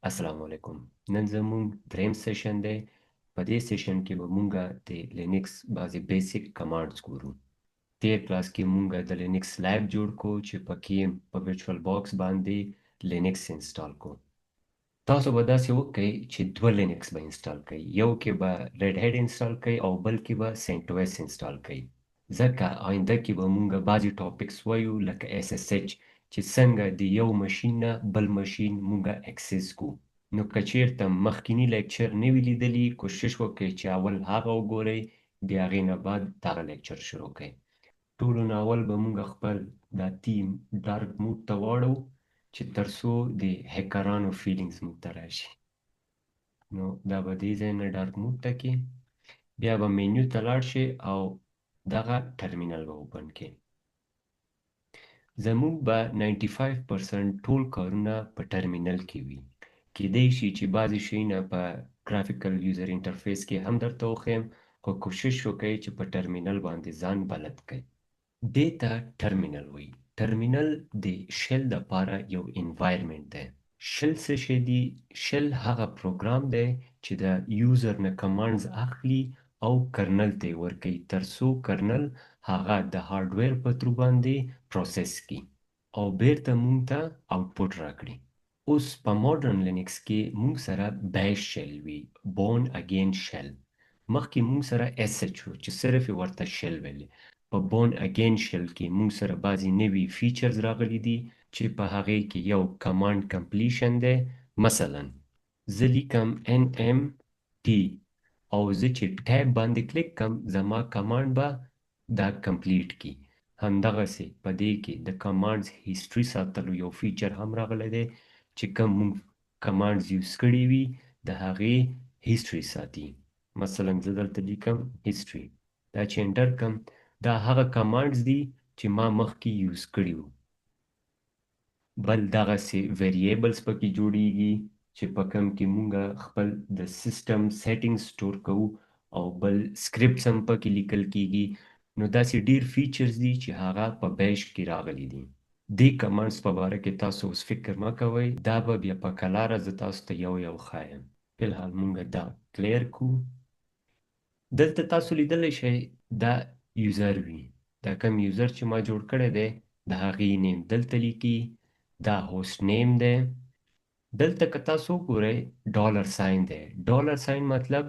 السلام علیکم. نن زموږ دریم سیشن دی. په دې سیشن کې به مونږه د لینکس بعضې بیسیک کمانډز ګورو. تیر کلاس کې مونږه د لینکس لایب جوړ کو چې پکې په ورچوال باکس باندې لینکس انسټال کو. تاسو به داسې وکړئ چې دوه لینکس به انسټال کړئ، یو کې به ریډ هیډ انسټال کړئ او بل کې به سینټ اوس انسټال کړئ. ځکه آینده کې به مونږ بعضې ټاپکس وایو لکه اس اس ایچ چې څنګه د یو ماشین نه بل ماشین مونږه اکسس کو. نو که چیرته مخکینی لیکچر نه وي لیدلي، کوشش وکړئ چې اول هغه وګورئ، بیا هغې نه بعد دغه لیکچر شروع کړئ. ټولو نه اول به مونږ خپل دا تیم ډارک موډ ته واړو چې تر څو د هیکرانو فیلینګز موږ ته راشي. نو دا به دې ځای نه ډارک موډ ته کې، بیا به مینیو ته لاړ شئ او دغه ټرمینل به اوپن کړئ. زموږ به 95% ټول کارونه په ټرمینل کې وي. کیدای شي چې بعضې شیونه په ګرافیکل یوزر انټرفیس کې هم درته وښیم، خو کوشش وکړئ چې په ټرمینل باندې ځان بلد کړئ. دې ته ټرمینل وایي. ټرمینل د شل دپاره یو انوایرمنټ دی. شل څه شی دي؟ شل هغه پروګرام دی چې د یوزر نه کمانډز اخلي او کرنل ته یې ورکوي، تر څو کرنل هغه د هارډویر په ترو باندې پروسس کړي او بیرته مونږ ته آوټپوټ راکړي. اوس په ماډرن لینکس کې مونږ سره بیش شل وي، بورن اگین شل. مخکې مونږ سره اس ایچ و چې صرف یې ورته شل ویلې. په بورن اگین شل کې مونږ سره بعضې نوي فیچرز راغلي دي چې په هغې کې یو کمانډ کمپلیشن دی. مثلا زه لیکم nmt او زه چې ټیب باندې کلیک کم زما کمانډ به دا کمپلیټ کی. همدغسې په دې کې د کمانډز هیسټري ساتلو یو فیچر هم راغلی دی چې کوم مونږ کمانډز یوز کړي وي د هغې هیسټري ساتي. مثلا زه دلته لیکم هیسټري، دا چې انټر کم دا هغه کمانډز دي چې ما مخکې یوز کړي وو. بل دغسې ویریبلز پکې جوړیږي چې په کوم کې مونږه خپل د سیسټم سیټینګز سټور کوو، او بل سکرپټس هم پکې لیکل کیږي. نو داسې ډیر فیچرز دي چې هغه په بیش کې راغلي دي. دې کمانډز په باره کې تاسو اوس فکر مه کوئ، دا به بیا په کلاره زه تاسو ته یو یو ښایم. فلحال مونږه دا کلیر کو. دلته تاسو لیدلی شئ دا یوزر وي، دا کوم یوزر چې ما جوړ کړی دی د هغې نیم دلته لیکي، دا هوست نیم دی. دلته که تاسو وګورئ ډالر ساین دی. ډالر ساین مطلب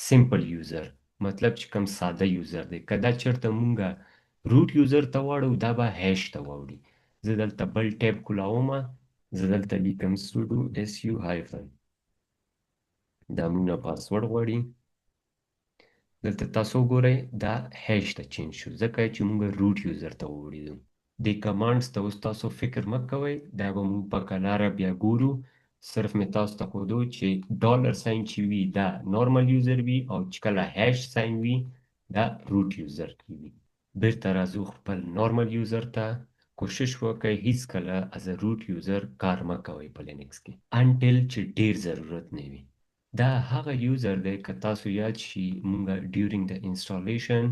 سمپل یوزر، مطلب چې کوم ساده یوزر دی. که دا چېرته مونږه روټ یوزر ته واړو دا به هیش ته واوړي. زه دلته بل ټیب کولاومه، زه دلته لیکم سوډو اس یو هایفن، دا مونږ نه پاسورډ غواړي. دلته تاسو وګورئ دا هیش ته چینج شو ځکه چې مونږ روټ یوزر ته ووړېدو. دې کمانډز ته اوس تاسو فکر مه کوئ، دا به مونږ په کلاره بیا ګورو. صرف مې تاسو ته ښودو چې ډالر ساین چې وي دا نارمل یوزر وي، او چې کله هیش ساین وي دا روټ یوزر وي. بیرته راځو خپل نارمل یوزر ته. کوشش وکړئ هیڅکله از روټ یوزر کار مه کوئ په لینکس کې انټل چې ډیر ضرورت نه وي. دا هغه یوزر دی که تاسو یاد شي مونږه ډیورینګ د انسټالیشن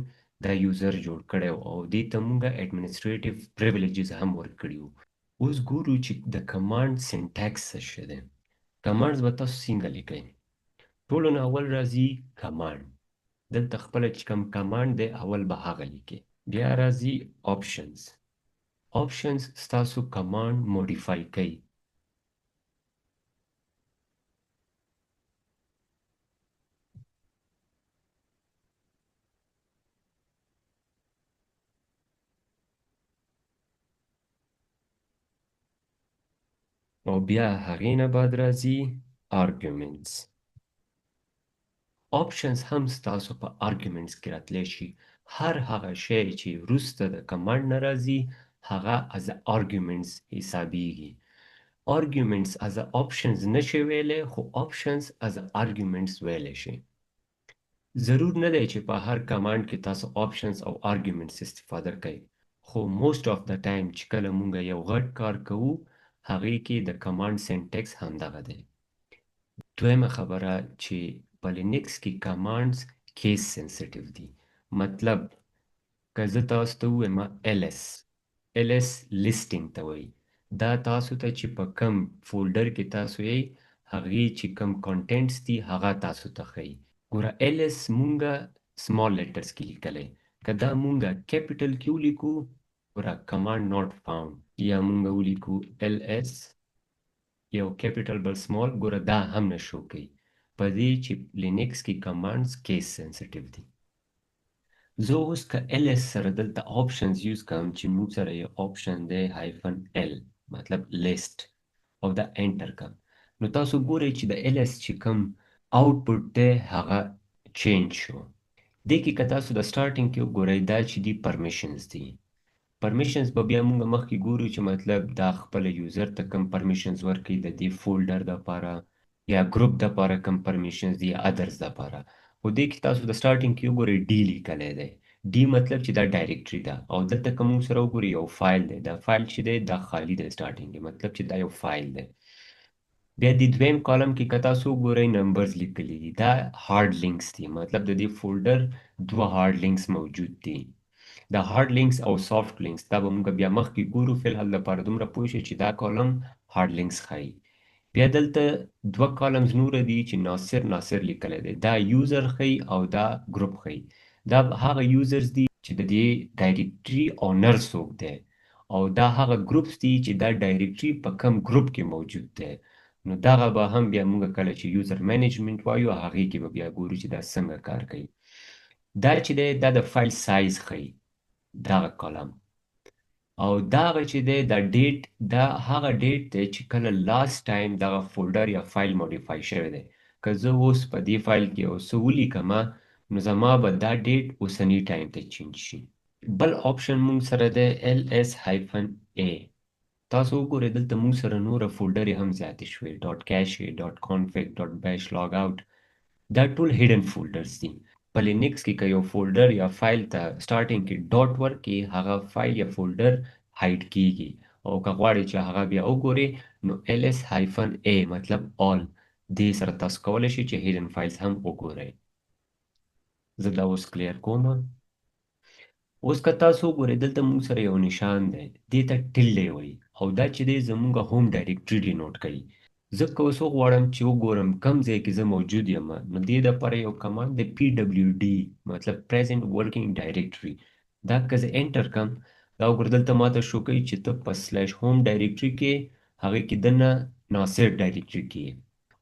دا یوزر جوړ کړی و او دې ته مونږه ایډمنسټریټیو پریویلیجز هم ورکړي وو. اوس ګورو چې د کمانډ سینټیکس څه شی دی. کمانډز به تاسو څنګه لیکئ؟ ټولو نه اول راځي کمانډ. دلته خپله چې کوم کمانډ دی اول به هغه لیکئ. بیا راځي آپشنز. آپشنز ستاسو کمانډ موډیفای کوي. او بیا هغې نه بعد راځي آرګومنټس. آپشنز هم ستاسو په آرګومنټس کې راتلی شي. هر هغه شی چې وروسته د کمانډ نه راځي هغه از آرګومنټس حسابیږي. آرګومنټس از آپشنز نشي ویلی، خو آپشنز از آرګومنټس ویلی شي. ضرور نه دی چې په هر کمانډ کې تاسو آپشنز او آرګومنټس استفاده کوئ، خو موسټ آف د ټایم چې کله مونږ یو غټ کار کوو هغې کې د کمانډ سینټیکس همدغه دی. دویمه خبره چې په لینکس کې کمانډز کیس سنسټیو دي. مطلب که زه تاسو ته ووایم ls لیسټینګ ته وایي، دا تاسو ته چې په کم فولډر کې تاسو یې هغې چې کوم کانټینټس دي هغه تاسو ته ښیي. ګوره ls مونږه سمال لیټرز کې لیکلی، که دا مونږه کیپیټل کې ولیکو ګوره کمانډ ناٹ فاوند، یا مونږ ولیکو ls یو کیپیټل بل سمال، ګوره دا هم نه شو کوي په دې چې لینکس کې کمانډز کیس سنسټیو دي. زه اوس که ls سره دلته آپشنز یوز کوم چې موږ سره یو آپشن دی هایفن l مطلب لیست او دا انټر کوم، نو تاسو ګورئ چې د ls چې کوم آوټپوټ دی هغه چینج شو. دې کې که تاسو د سټارټینګ کې وګورئ دا چې دي پرمیشنز دي. پرمیشنز به بیا موږ مخکې ګورو چې مطلب دا خپل یوزر ته کوم پرمیشنز ورکوي د دې فولډر دپاره یا ګروپ دپاره کوم پرمیشنز دي یا ادرز دپاره. خو دې کې تاسو د سټارټینګ کې وګورئ ډي لیکلی دی، ډي مطلب چې دا ډایرکټري ده، او دلته که موږ سره وګورئ یو فایل دی، دا فایل چې دی دا خالي دی سټارټینګ کې، مطلب چې دا یو فایل دی. بیا د دویم کالم کې که تاسو وګورئ نمبرز لیکلي دي، دا هارد لینکس دي، مطلب د دې فولډر دوه هارد لینکس موجود دي. دا هارد لینکس او سافت لینکس دا به موږ بیا مخکې ګورو، فلحال لپاره دومره پوه شئ چې دا کالم هارد لینکس ښایي. بیا دلته دوه کالمز نور دي چې ناصر لیکلی دی، دا یوزر ښیي او دا ګروپ ښیي. دا هغه یوزرز دي چې د دې ډایرکټري اونر څوک دی، او دا هغه ګروپس دي چې دا ډایرکټري په کم ګروپ کې موجود دی. نو دغه به هم بیا موږ کله چې یوزر مینجمنټ وایو هغې کې به بیا ګورو چې دا څنګه کار کوي. دا چې دی دا د فایل سایز ښیي دغه کالم، او دغه چې دی دا ډیټ دا هغه ډیټ دی چې کله لاست ټایم دغه فولډر یا فایل موډیفای شوی دی. که زه اوس په دې فایل کې یو څه ولیکمه نو زما به دا ډیټ اوسني ټایم ته چینج شي. بل آپشن موږ سره دی ls-a. تاسو وګورئ دلته موږ سره نوره فولډرې هم زیاتې شوې، ډاټ کیشې، ډاټ کانفیګ، ډاټ بیش لاګ آوټ، دا ټول هیډن فولډرز دي. په لینکس کې که یو فولډر یا فایل ته سټارټینګ کې ډاټ ورکړي هغه فایل یا فولډر هایډ کیږي، او که غواړئ چې هغه بیا وګورئ نو ls-a مطلب آل دې سره تاسو کولی شئ چې هیډن فایلز هم وګورئ. زه دا اوس کلیر کوم. اوس که تاسو وګورئ دلته موږ سره یو نشان دی، دې ته ټلډې وایي، او دا چې دی زموږ هوم ډایرکټري ډینوټ کوي. زه که اوس وغواړم چې وګورم کوم ځای کې زه موجود یم، نو دې دپاره یو کمانډ دی pwd مطلب پریزنټ ورکینګ ډایرکټري. دا که زه انټر کړم دا وګوره دلته ماته شو کوي چې ته په سلیش هوم ډایرکټري کې هغې کې دننه ناصر ډایرکټري کې.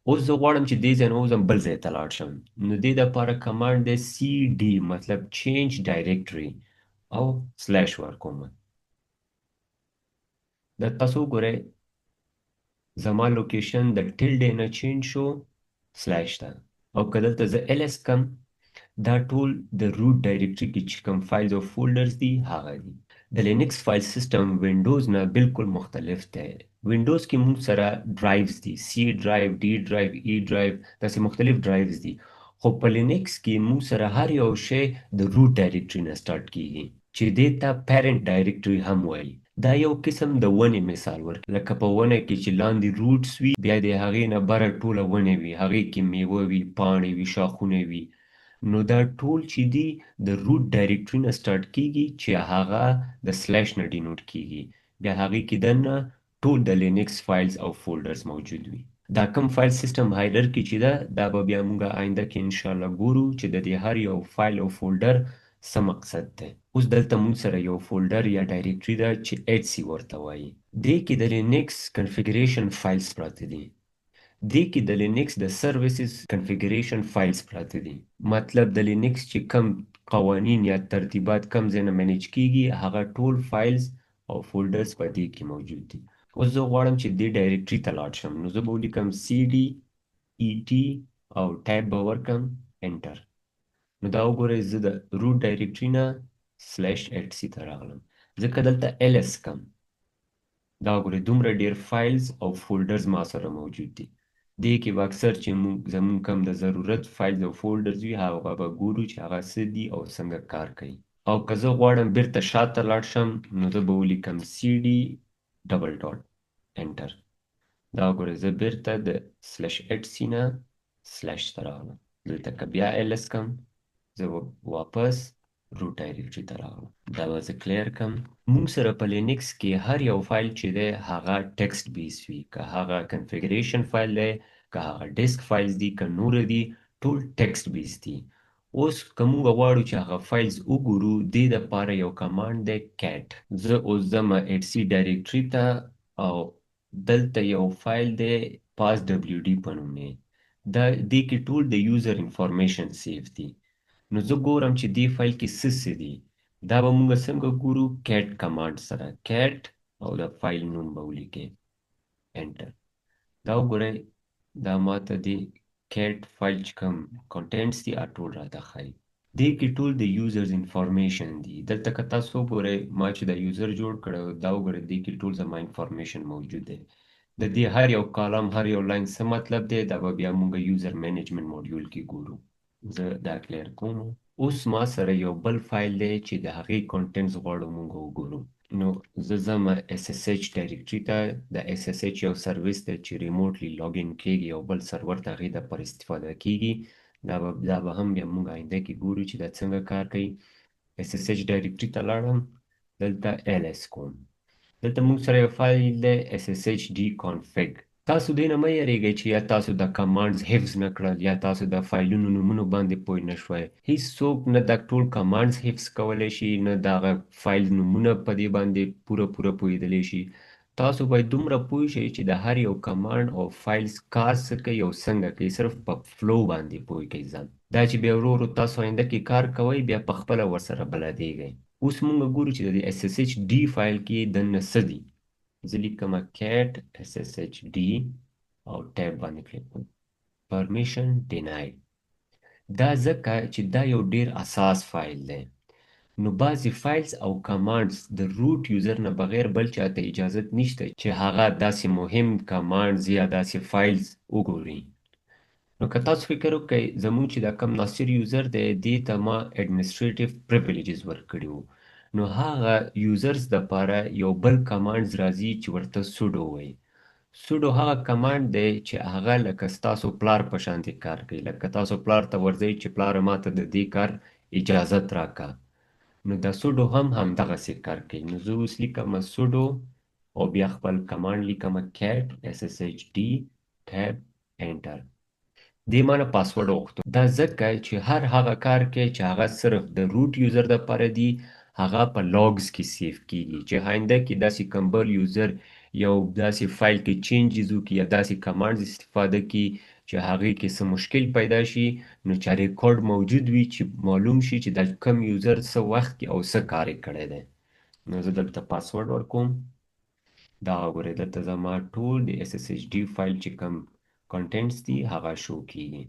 اوس زه غواړم چې دې ځای نه ووځم بل ځای ته لاړ شم، نو دې دپاره کمانډ دی cd مطلب چینج ډایرکټري او سلیش ورکوم. دا تاسو وګورئ زما لوکیشن د ټلډې نه چینج شو سلیش ته، او که دلته زه ls کم دا ټول د روټ ډایرکټري کې چې کوم فایلز او فولډرز دي هغه دي. د لینکس فایل سیسټم وینډوز نه بالکل مختلف دی. وینډوز کې موږ سره ډرایوز دي، سی ډرایو، ډي ډرایو، ای ډرایو، داسې مختلف ډرایوز دي. خو په لینکس کې موږ سره هر یو شی د روټ ډایرکټري نه سټارټ کیږي چې دې ته پیرنټ ډایرکټري هم وایي. دا یو قسم د ونې مثال ورکړي، لکه په ونه کې چې لاندې روټس وي بیا د هغې نه بره ټوله ونې وي، هغې کې میوه وي، پاڼې وي، شاخونه وي. نو دا ټول چې دي د روټ ډایرکټري نه سټارټ کیږي چې هغه د سلیش نه ډینوټ کیږي، بیا هغې کې دننه ټول د لینکس فایلز او فولډرز موجود وي. دا کوم فایل سیسټم هایرارکي چې ده دا به بیا موږ آینده کې انشاءالله ګورو چې د دې هر یو فایل او فولډر څه مقصد دی. اوس دلته موږ سره یو فولډر یا ډایرکټري ده چې etc ورته وایي. دې کې د لینکس کنفیګریشن فایلز پراته دي، دې کې د لینکس د سرویسز کنفیګریشن فایلز پراته دي، مطلب د لینکس چې کم قوانین یا ترتیبات کم ځای نه منیج کیږي هغه ټول فایلز او فولډرز په دې کې موجود دي. اوس زه غواړم چې دې ډایرکټري ته لاړ شم، نو زه به ولیکم cd et او ټایپ به ورکړم انټر. نو دا وګورئ زه د روټ ډایرکټري نه سلیش etc ته راغلم. ځکه دلته ls کم دا وګورئ دومره ډیر فایلز او فولډرز ما سره موجود دي. دې کې به اکثر چې زموږ کم د ضرورت فایلز او فولډرز وي هغه به ګورو چې هغه څه دي او څنګه کار کوي. او که زه غواړم بیرته شاته لاړ شم نو زه به ولیکم cd ډبل ډاټ انټر. دا وګورئ زه بیرته د سلیش etc نه سلیش ته راغلم. دلته که بیا ls کم زه واپس روټ ډایرکټري ته راغلم. دا به زه کلیر کم. موږ سره په لینکس کې هر یو فایل چې دی هغه ټکسټ بیس وي، که هغه کنفیګریشن فایل دی که هغه ډیسک فایلز دي که نور دي ټول ټیکسټ بیس دي. اوس که موږ غواړو چې هغه فایلز وګورو دې دپاره یو کمانډ دی کیټ. زه اوس ځمه ایټ سی ډایرکټري ته او دلته یو فایل دی پاس ډبلیو ډي په نوم دی. دا دې کې ټول د یوزر انفارمیشن سیف دي. نو زه ګورم چې دې فایل کې څه دي. دا به موږ څنګه ګورو؟ کیټ کمانډ سره کیټ او د فایل نوم به ولیکئ انټر. دا وګورئ دا ماته د کیټ فایل چې کوم کانټینټس دي ټول راته ښایي. دې کې ټول د یوزرز انفارمیشن دي. دلته که تاسو وګورئ ما چې دا یوزر جوړ کړی دا وګورئ دې کې ټول زما انفارمیشن موجود دی. د دې هر یو کالم هر یو لاین څه مطلب دی دا به بیا موږ یوزر مینجمنت موډیول کې ګورو. زه دا کلیر کوم. اوس ما سره یو بل فایل دی چې د هغې کانټینټس غواړو موږ وګورو. نو زه ځم SSH ډایرکټري ته. د SSH یو سرویس دی چې ریموټلی لاګین کېږي یو بل سرور ته هغې دپاره استفاده کېږي. دا به هم بیا موږ آینده کې ګورو چې دا څنګه کار کوي. SSH ډایرکټري ته لاړم دلته ls کوم. دلته موږ سره یو فایل دی sshd config. تاسو دې نه مه یریږئ چې یا تاسو د کمانډز حفظ نه کړل یا تاسو د فایلونو نومونو باندې پوه نه شوئ. هیڅوک نه دا ټول کمانډز حفظ کولی شي نه د هغه فایل نومونه په دې باندې پوره پوهېدلی شي. تاسو باید دومره پوه شئ چې د هر یو کمانډ او فایلز کار څه کوي او څنګه کوي. صرف په فلو باندې پوه کړئ ځان. دا چې بیا ورو تاسو آینده کې کار کوئ بیا په خپله ورسره بلدېږئ. اوس موږ ګورو چې د SSHD فایل کې دننه څه دي. زه لیکم cat sshd او ټیب باندې کلیک کوم. پرمیشن ډیناید. دا ځکه چې دا یو ډیر اساس فایل دی. نو بعضې فایلز او کمانډز د روټ یوزر نه بغیر بل چاته اجازت نشته چې هغه داسې مهم کمانډز یا داسې فایلز وګوري. نو که تاسو فکر وکړئ زموږ چې دا کم ناصر یوزر دی دې ته ما اډمنسټریټیو پریویلیجز ورکړي وو. نو هغه یوزرز دپاره یو بل کمانډز راځي چې ورته سوډو وایي. سوډو هغه کمانډ دی چې هغه لکه ستاسو پلار په شانتې کار کوي. لکه تاسو پلار ته ورځئ چې پلاره ماته د دې کار اجازت راکړه. نو دا سوډو هم همدغسې کار کوي. نو زه اوس لیکم سوډو او بیا خپل کمانډ لیکم cat sshd tab enter. دې ما نه پاسورډ وغوښتو. دا ځکه چې هر هغه کار کوي چې هغه صرف د روټ یوزر دپاره دي هغه په لاګز کې سیف کیږي چې آینده کې داسې کوم بل یوزر یو داسې فایل کې چینجز وکړي یا داسې کمانډز استفاده کړي چې هغې کې څه مشکل پیدا شي نو چې ریکارډ موجود وي چې معلوم شي چې دا کم یوزر څه وخت کې او څه کار یې کړی دی. نو زه دلته پاسورډ ورکوم. دا وګورئ دلته زما ټول د SSHD فایل چې کوم کانټینټس دي هغه شو کیږي.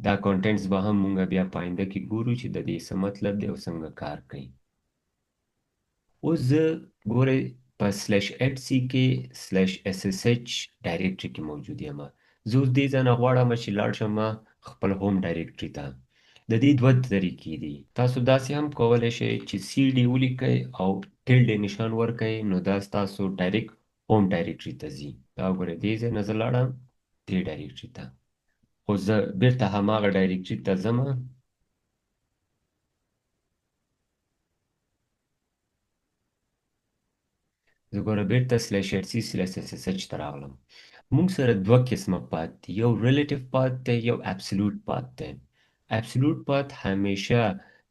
دا کانټینټس به هم مونږ بیا په آینده کې ګورو چې د دې څه مطلب دی او څنګه کار کوي. اوس زه ګورئ په /etc کې /ssh ډایرکټري کې موجود یم. زه اوس دې ځای نه غواړم چې لاړ شم خپل هوم ډایرکټري ته. د دې دوه طریقې دي. تاسو داسې هم کولی شئ چې cd ولیکئ او ټیلډې نشان ورکئ نو دا ستاسو ډایرکټ هوم ډایرکټري ته ځي. دا وګورئ دې ځای نه زه لاړم دې ډایرکټري ته. خو زه بیرته هماغه ډایرکټري ته ځم. زه ګوره بیرته /etc/ssh ته راغلم. موږ سره دوه قسمه پات دي. یو ریلیټیو پات دی یو اپسلوټ پات دی. اپسلوټ پات همیشه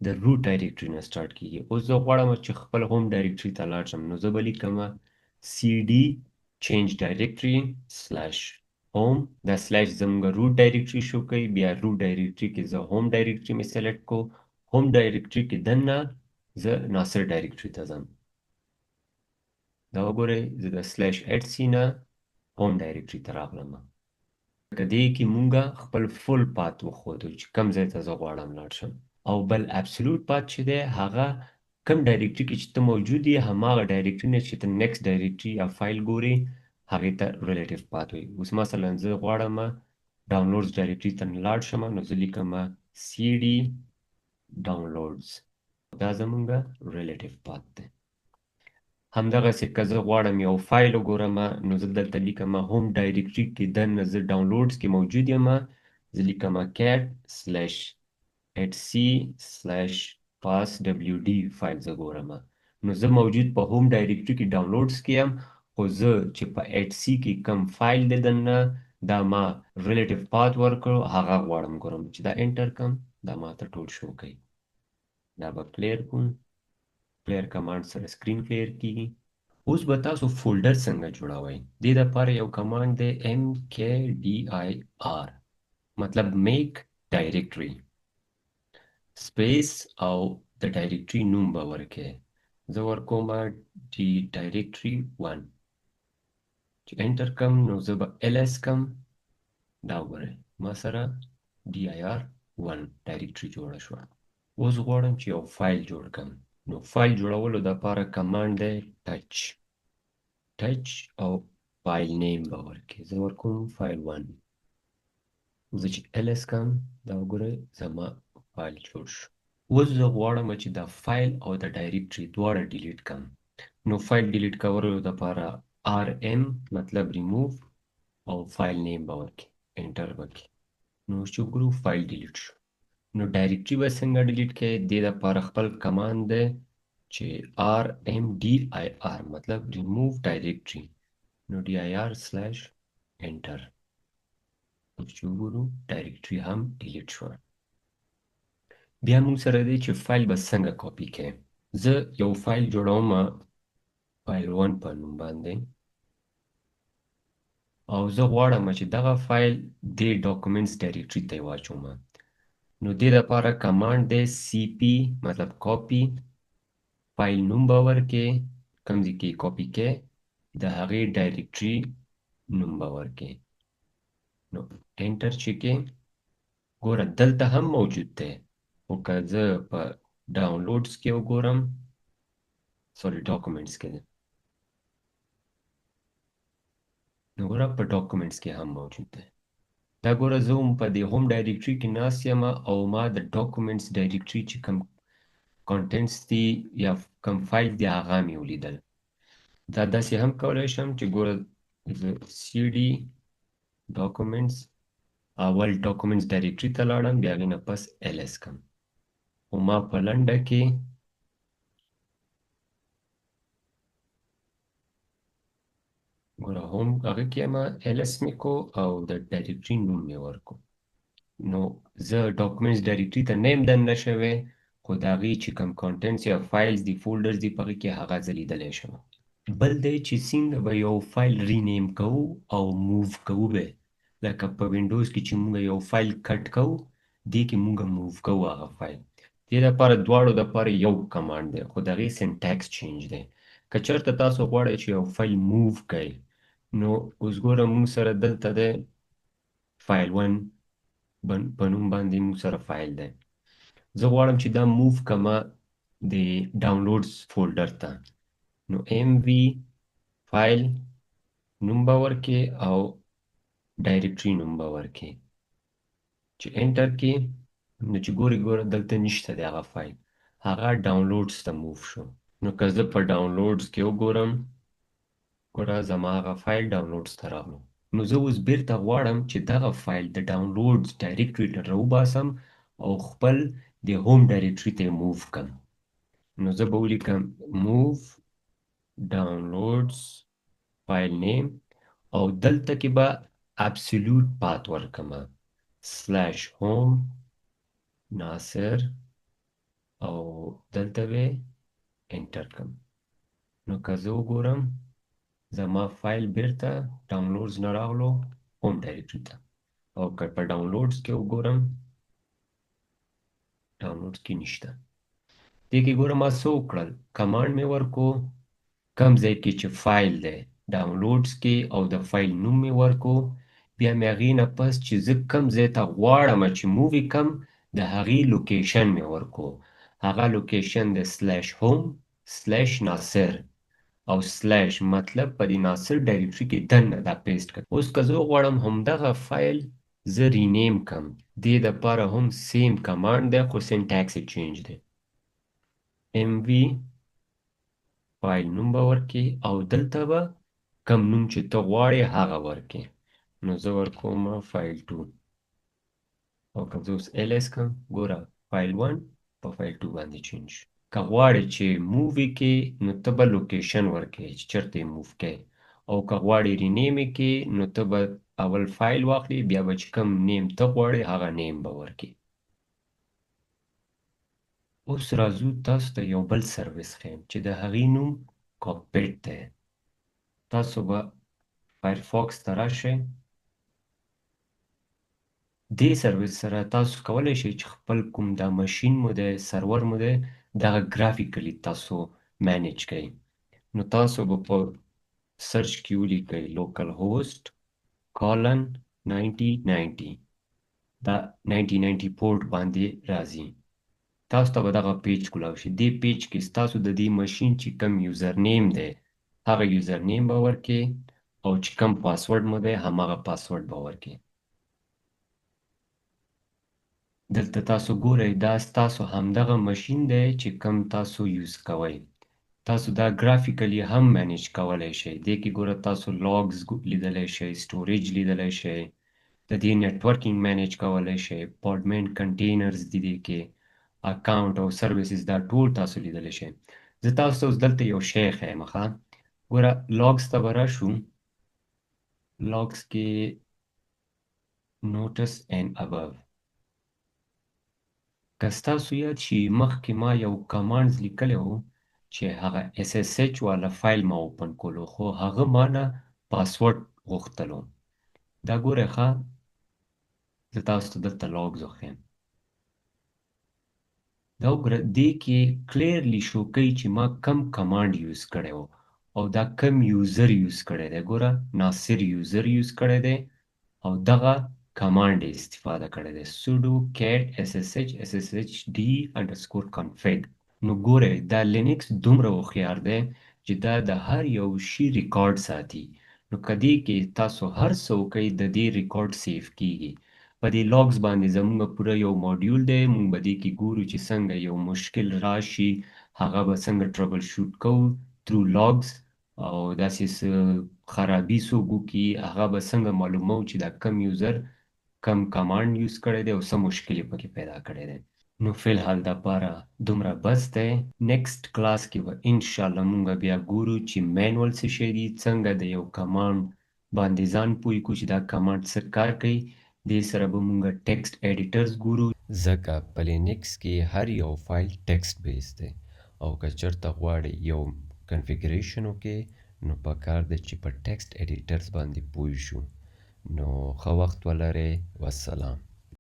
د روټ ډایرکټري نه سټارټ کیږي. اوس زه غواړم چې خپل هوم ډایرکټري ته لاړ شم نو زه به لیکم cd change directory /home. دا سلیش زموږ روټ ډایرکټري شو کوي. بیا روټ ډایرکټري کې زه هوم ډایرکټري مې سلیکټ کو. هوم ډایرکټري کې دننه زه ناصر ډایرکټري ته ځم. دا وګورئ زه د /etc نه هوم ډایرکټري ته راغلم. که دې کې مونږه خپل فول پات وښودو چې کوم ځای ته زه غواړم لاړ شم. او بل اپسلوټ پات چې دی هغه کوم ډایرکټري کې چې ته موجود یې هماغه ډایرکټري نه چې ته نیکسټ ډایرکټري یا فایل ګورې هغې ته ریلیټیو پات وایي. اوس مثلا زه غواړم ډاونلوډز ډایرکټري ته لاړ شم نو زه لیکم cd ډاونلوډز. دا زمونږ ریلیټیو پات دی. همدغسې که زه غواړم یو فایل وګورم نو زه دلته لیکم هوم ډایرکټري کې دننه زه ډاونلوډز کې موجود یم. زه لیکم cat /etc/passwd فایل زه ګورم. نو زه موجود په هوم ډایرکټري کې ډاونلوډز کې یم خو زه چې په /etc کې کم فایل دی دننه دا ما ریلیټیو پات ورکړو هغه غواړم ګورم چې دا انټر کم دا ما ته ټول شو کوي دا به کلیر کوم کلیر کمانډ سره سکرین کلیر کیږي اوس به تاسو فولډر څنګه جوړوئ دې دپاره یو کمانډ دی mkdir مطلب میک ډایرکټري سپیس او د ډایرکټري نوم به ورکې زه ورکومه ډي ډایرکټري 1 چې انټر کم نو زه به ls کم دا وګورئ ما سره dir 1 ډایرکټري جوړه شوه اوس غواړم چې یو فایل جوړ کړم نو فایل جوړولو دپاره کمانډ دی ټچ او فایل نیم به ورکې زه ورکوم فایل 1 زه چې ls کم دا وګورئ زما فایل جوړ شو اوس زه غواړم چې دا فایل او د ډایرکټري دواړه ډیلیټ کړم نو فایل ډیلیټ کولو دپاره rm مطلب ریموو او فایل نیم به ورکې انټر وکړي نو چې وګورو فایل ډیلیټ شو نو ډایرکټري به څنګه ډیلیټ کړئ دې دپاره خپل کمانډ دی چې rmdir مطلب ریموو ډایرکټري نو dir سلیش انټر چې وګورو ډایرکټري هم ډیلیټ شوه بیا موږ سره دی چې فایل به څنګه کاپي کړئ زه یو فایل جوړوم فایل 1 په نوم باندې او زه غواړم چې دغه فایل دې ډاکومنټس ډایرکټري ته یې واچوم نو دې دپاره کمانډ دی cp مطلب کاپي فایل نوم به ورکې کوم ځای کې کاپي کې د هغې ډایرکټري نوم به ورکې نو انټر چې کې ګوره دلته هم موجود دی خو که زه په ډاونلوډس کې وګورم سوري ډاکومنټس کې دی نو ګوره په ډاکومنټس کې هم موجود دی دا ګوره زه هم په دې هوم ډایرکټري کې ناست یم او ما د ډاکومنټس ډایرکټري چې کوم کانټنټس دي یا کوم فایل دی هغه مې ولیدل دا داسې هم کولی شم چې ګوره زه cd ډاکومنټس اول ډاکومنټس ډایرکټري ته لاړم بیا هغې نه پس ls کم خو ما په لنډه کې ګوره هوم هغه کې یم ls مې کو او د ډایرکټري نوم مې ورکو نو زه ډاکومنټس ډایرکټري ته نه یم دننه شوی خو د هغې چې کوم کانټنټس یا فایلز دي فولډرز دي په هغې کې هغه زه لیدلی شم بل دی چې څنګه به یو فایل رینیم کوو او موو کوو به لکه په وینډوز کې چې موږ یو فایل کټ کوو دې کې موږ موو کوو هغه فایل دې دپاره دواړو دپاره یو کمانډ دی خو د هغې سینټیکس چینج دی که چېرته تاسو غواړئ چې یو فایل موو کړئ نو اوس ګوره موږ سره دلته دی فایل 1 په نوم باندې موږ سره فایل دی زه غواړم چې دا موو کمه د ډاونلوډز فولډر ته نو mv فایل نوم به ورکې او ډایرکټري نوم به ورکې چې انټر کې نو چې ګوره دلته نشته دی هغه فایل هغه ډاونلوډز ته موو شو نو که زه په ډاونلوډز کې وګورم ګوره زما هغه فایل ډاونلوډز ته راغلو نو زه اوس بیرته غواړم چې دغه فایل د ډاونلوډز ډایرکټري ته راوباسم او خپل د هوم ډایرکټري ته یې موو کړم نو زه به ولیکم موو ډاونلوډز فایل نیم او دلته کې به absolute path ورکمه سلیش هوم ناصر او دلته به انټر کم نو که زه وګورم زما فایل بیرته ډاونلوډز نه راغلو هوم ډایرکټري ته او که په ډاونلوډز کې وګورم ډاونلوډز کې نشته دې کې ګوره ما څه وکړل کمانډ مې ورکو کم ځای کې چې فایل دی ډاونلوډز کې او د فایل نوم مې ورکو بیا مې هغې نه پس چې زه کم ځای ته غواړم چې موو یې کم د هغې لوکیشن مې ورکو هغه لوکیشن د سلیش هوم سلیش ناصر او سلیش مطلب په دې ناصر ډایرکټري کې دننه دا پیسټ کړ اوس که زه غواړم همدغه فایل زه رینیم کم دې دپاره هم سیم کمانډ دی خو سینټیکس یې چینج دی mv فایل نوم به ورکې او دلته به کم نوم چې ته غواړې هغه ورکې نو زه ورکوم فایل 2 او که زه اوس ls کم ګوره فایل 1 په فایل 2 باندې چینج که غواړې چې موو یې کې نو ته به لوکیشن ورکې چې چېرته یې موو کې او که غواړې رینیم یې کې نو ته به اول فایل واخلي بیا به چې کوم نیم ته غواړې هغه نیم به ورکې. اوس راځو تاسو ته یو بل سروس ښیم چې د هغې نوم کاکپټ دی. تاسو به فایرفاکس ته راشئ. دې سروس سره تاسو کولی شئ چې خپل کوم دا ماشین مو دی سرور مو دی دغه ګرافیکلی تاسو مینیج کړئ. نو تاسو به په سرچ کې ولیکئ لوکل هوسټ کالن 9090 دا 9090 پورټ باندې راځي. تاسو ته به دغه پیج کولاو شي. دې پیج کې ستاسو د دې ماشین چې کوم یوزر نیم دی هغه یوزر نیم به ورکې او چې کوم پاسورډ مو دی هماغه پاسورډ به ورکې. دلته تاسو ګورئ دا ستاسو همدغه ماشین دی چې کوم تاسو یوز کوئ. تاسو دا ګرافیکلی هم مینیج کولی شئ. دې کې ګوره تاسو لاګز لیدلی شئ، سټوریج لیدلی شئ، د دې نیټورکینګ مینیج کولی شئ، پاډمنټ کنټینرز دي دې کې، اکاونټ او سروسز دا ټول تاسو لیدلی شئ. زه تاسو ته اوس دلته یو شی ښیم ښه. ګوره لاګز ته به راشو. لاګز کې نوټس اینډ ابو. که ستاسو یاد شي مخکې ما یو کمانډز لیکلی و چې هغه SSH والا فایل ما اوپن کولو خو هغه ما نه پاسورډ غوښتلو. دا ګورئ ښه زه تاسو ته دلته لاګز وښیم. دا وګوره دې کې کلیرلی شو کوي چې ما کم کمانډ یوز کړی و او دا کم یوزر یوز کړی دی. ګوره ناصر یوزر یوز کړی دی او دغه کمانډ یې استفاده کړی دی sudo cat sshd_config. نو ګورئ دا لینکس دومره هوښیار دی چې دا د هر یو شي ریکارډ ساتي. نو که دې کې تاسو هر څه وکئ د دې ریکارډ سیف کیږي. په دې لاګز باندې زموږ پوره یو ماډیول دی. موږ به دې کې ګورو چې څنګه یو مشکل راشي هغه به څنګه ټربل شوټ کوو ترو لاګز او داسې څه خرابي څوک وکړي هغه به څنګه معلوموو چې دا کم یوزر کم کمانډ یوز کړی دی او څه مشکل یې پکې پیدا کړی دی. نو فی الحال دپاره دومره بس دی. نیکسټ کلاس کې به انشاءالله مونږ بیا ګورو چې مینول څه شی دي، څنګه د یو کمانډ باندې ځان پوه کړو چې دا کمانډ څه کار کوي. دې سره به مونږ ټیکسټ ایډیټرز ګورو ځکه په لینکس کې هر یو فایل ټیکسټ بیس دی او که چېرته غواړئ یو کنفیګریشن وکړئ نو پکار دی چې په ټیکسټ ایډیټرز باندې پوه شو. نو ښه وخت ولرئ. والسلام.